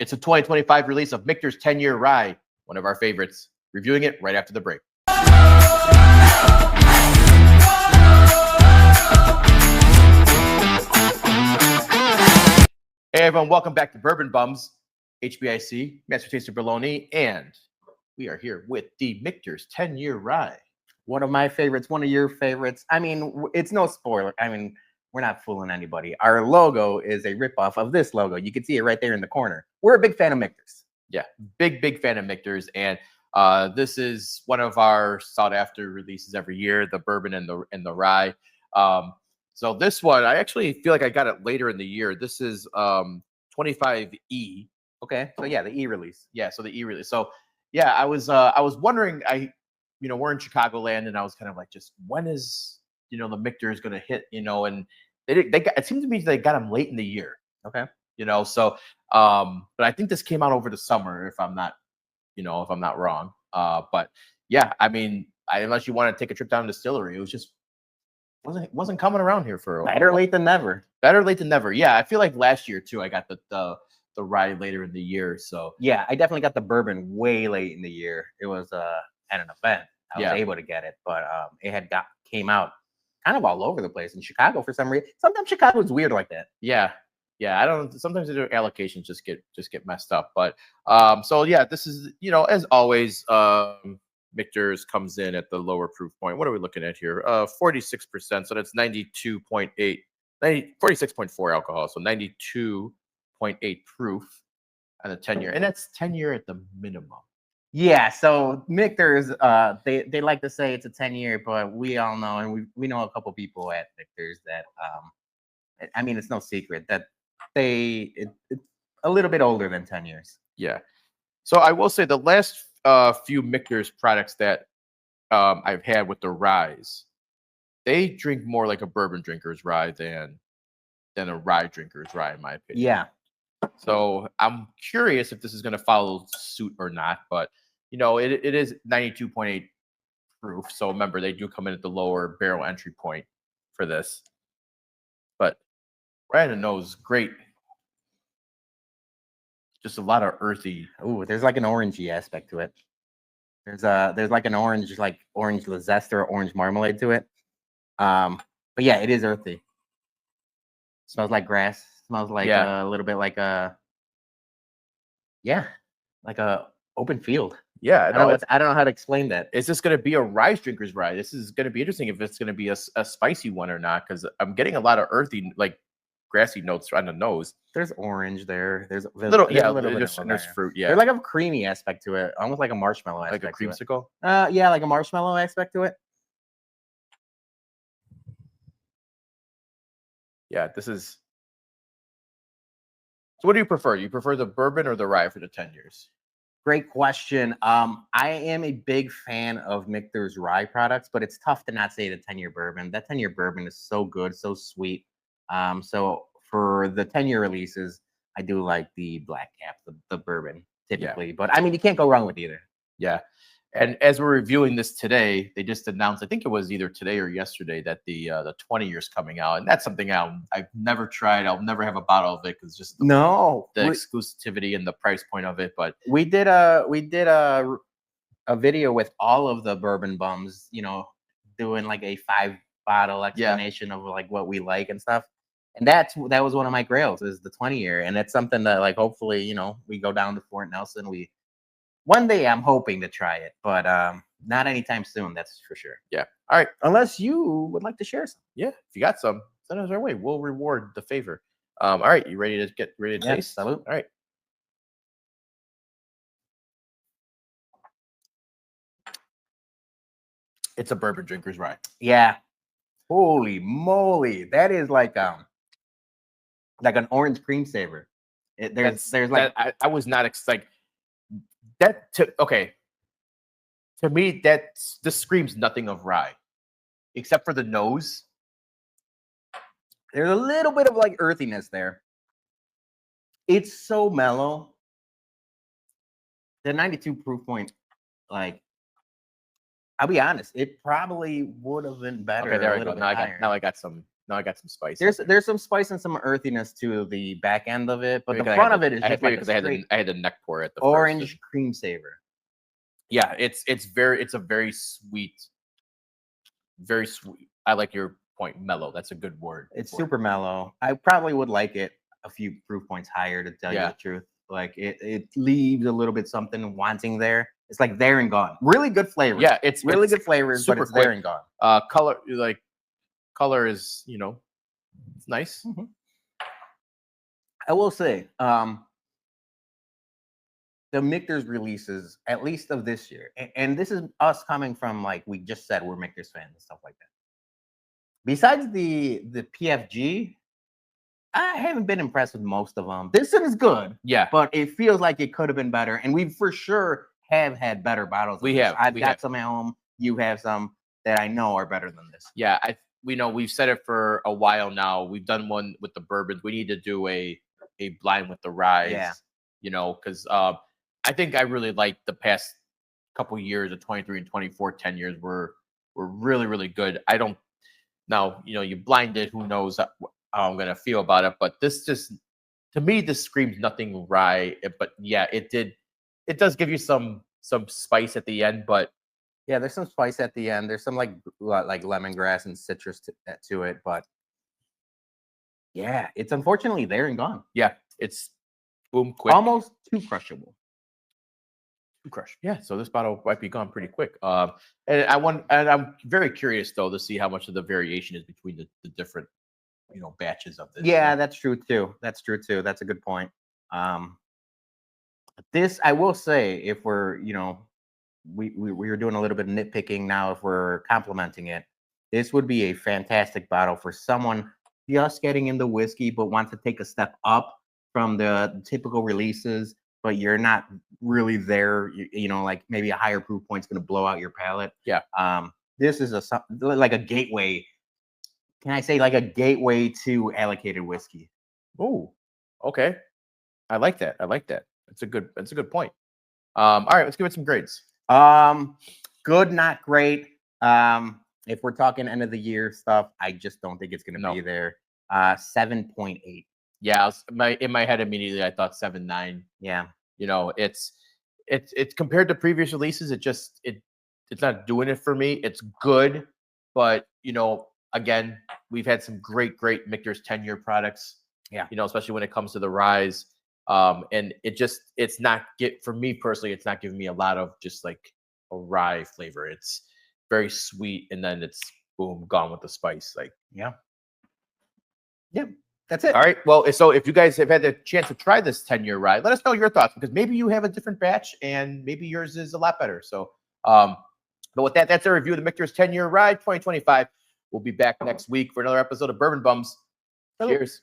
It's a 2025 release of Michter's 10-Year Rye, one of our favorites. Reviewing it right after the break. Hey everyone, welcome back to Bourbon Bums, HBIC, Master Taster Bologna, and we are here with the Michter's 10-Year Rye. One of my favorites, one of your favorites. I mean, it's no spoiler. I mean, we're not fooling anybody. Our logo is a ripoff of this logo. You can see it right there in the corner. We're a big fan of Michters. Yeah, big fan of Michters, and this is one of our sought-after releases every year, the Bourbon and the Rye. So this one, I actually feel like I got it later in the year. This is 25E. Okay, so yeah, the E release. Yeah, so the E release. So yeah, I was wondering, we're in Chicagoland, and I was kind of like, just when is the Michters going to hit? And it seemed to me they got them late in the year. Okay, so but I think this came out over the summer, if I'm not wrong. But yeah, I mean, unless you want to take a trip down to the distillery, it was just wasn't coming around here for a while. Better late than never. Better late than never. Yeah, I feel like last year too, I got the Rye later in the year. So yeah, I definitely got the Bourbon way late in the year. It was at an event. I was able to get it, but it came out kind of all over the place in Chicago for some reason. Sometimes Chicago is weird like that. Yeah. I don't. Sometimes the allocations just get messed up. But so yeah, this is as always, Michters comes in at the lower proof point. What are we looking at here? 46%. So that's 92.8, 46.4 alcohol. So 92.8 proof on the 10-year, and that's 10-year at the minimum. Yeah. So Michters, they like to say it's a 10-year, but we all know, and we know a couple people at Michters that I mean, it's no secret that it's a little bit older than 10 years. Yeah. So I will say the last few Michters products that I've had with the ryes, they drink more like a bourbon drinker's rye than a rye drinker's rye, in my opinion. Yeah. So I'm curious if this is going to follow suit or not, but it is 92.8 proof. So remember, they do come in at the lower barrel entry point for this. But right in the nose, great. Just a lot of earthy. Ooh, there's like an orangey aspect to it. There's like an orange zest or orange marmalade to it. But yeah, it is earthy. Smells like grass. Smells like a little bit like a open field. Yeah, I don't know how to explain that. Is this going to be a rye drinker's rye? This is going to be interesting if it's going to be a spicy one or not, because I'm getting a lot of earthy, like grassy notes on the nose. There's orange there. There's fruit. Yeah, there's like a creamy aspect to it, almost like a marshmallow aspect. Like a creamsicle. Yeah, like a marshmallow aspect to it. Yeah, this is. So, what do you prefer? You prefer the bourbon or the rye for the 10 years? Great question. I am a big fan of Michter's rye products, but it's tough to not say the 10-year bourbon. That 10-year bourbon is so good, so sweet. So for the 10-year releases, I do like the black cap, the bourbon typically. Yeah. But I mean, you can't go wrong with either. Yeah. And as we're reviewing this today, they just announced, I think it was either today or yesterday, that the 20 years coming out, and that's something I've never tried. I'll never have a bottle of it because just the exclusivity and the price point of it. But we did a video with all of the bourbon bums, doing like a 5-bottle explanation of like what we like and stuff. And that was one of my grails, is the 20-year, and it's something that like hopefully we go down to Fort Nelson. One day I'm hoping to try it, but not anytime soon, that's for sure. Yeah. All right. Unless you would like to share some. Yeah. If you got some, send us our way. We'll reward the favor. All right. You ready to get ready to taste? Salute. All right. It's a bourbon drinker's rye. Yeah. Holy moly. That is like an orange cream savor. There's like I was not excited. To me, this screams nothing of rye, except for the nose. There's a little bit of like earthiness there. It's so mellow. The 92 proof point, like, I'll be honest, it probably would have been better. Okay, there we go. Now I got some Now I got some spice. There's some spice and some earthiness to the back end of it, but Maybe the 'cause front of it is just like because I had the neck pour at the orange first. cream savor. Yeah, it's a very sweet, very sweet. I like your point, mellow. That's a good word. It's super mellow. I probably would like it a few proof points higher, to tell you the truth. Like it leaves a little bit something wanting there. It's like there and gone. Really good flavor. Yeah, it's really good flavors, but it's quick. there and gone. Color is, you know, it's nice. Mm-hmm. I will say, the Michters releases, at least of this year, and this is us coming from, like we just said, we're Michters fans and stuff like that. Besides the PFG, I haven't been impressed with most of them. This one is good, yeah, but it feels like it could have been better, and we for sure have had better bottles. I've got some at home. You have some that I know are better than this. Yeah, we know we've said it for a while now. We've done one with the bourbons. We need to do a blind with the ryes. Yeah. You know, because I think I really like the past couple years of 23 and 24, 10 years were really, really good. I don't now, you know, you blinded, who knows how I'm gonna feel about it, but this just, to me, this screams nothing rye. But yeah, it does give you some spice at the end, but yeah, there's some spice at the end. There's some like lemongrass and citrus to it, but yeah, it's unfortunately there and gone. Yeah, it's boom, quick, almost too crushable. Crush. Yeah, so this bottle might be gone pretty quick. And I'm very curious though to see how much of the variation is between the different, you know, batches of this. Yeah, that's true too. That's a good point. This, I will say, if we're, you know, we were doing a little bit of nitpicking now, if we're complimenting it, this would be a fantastic bottle for someone just getting into whiskey but wants to take a step up from the typical releases, but you're not really there. You know, like maybe a higher proof point is going to blow out your palate. Yeah. This is like a gateway. Can I say like a gateway to allocated whiskey? Oh, okay. I like that. That's a good point. All right, let's give it some grades. Good, not great. If we're talking end of the year stuff, I just don't think it's going to be there. 7.8. Yeah, in my head immediately I thought 7.9. Yeah. You know, it's compared to previous releases, it's not doing it for me. It's good, but you know, again, we've had some great Michters 10-year products. Yeah. You know, especially when it comes to the ryes. And it's not for me personally, it's not giving me a lot of just like a rye flavor. It's very sweet, and then it's boom, gone with the spice. Like, yeah. That's it. All right. Well, so if you guys have had the chance to try this 10-year rye, let us know your thoughts, because maybe you have a different batch and maybe yours is a lot better. So, but with that, that's our review of the Michters 10-year rye 2025. We'll be back next week for another episode of Bourbon Bums. Hello. Cheers.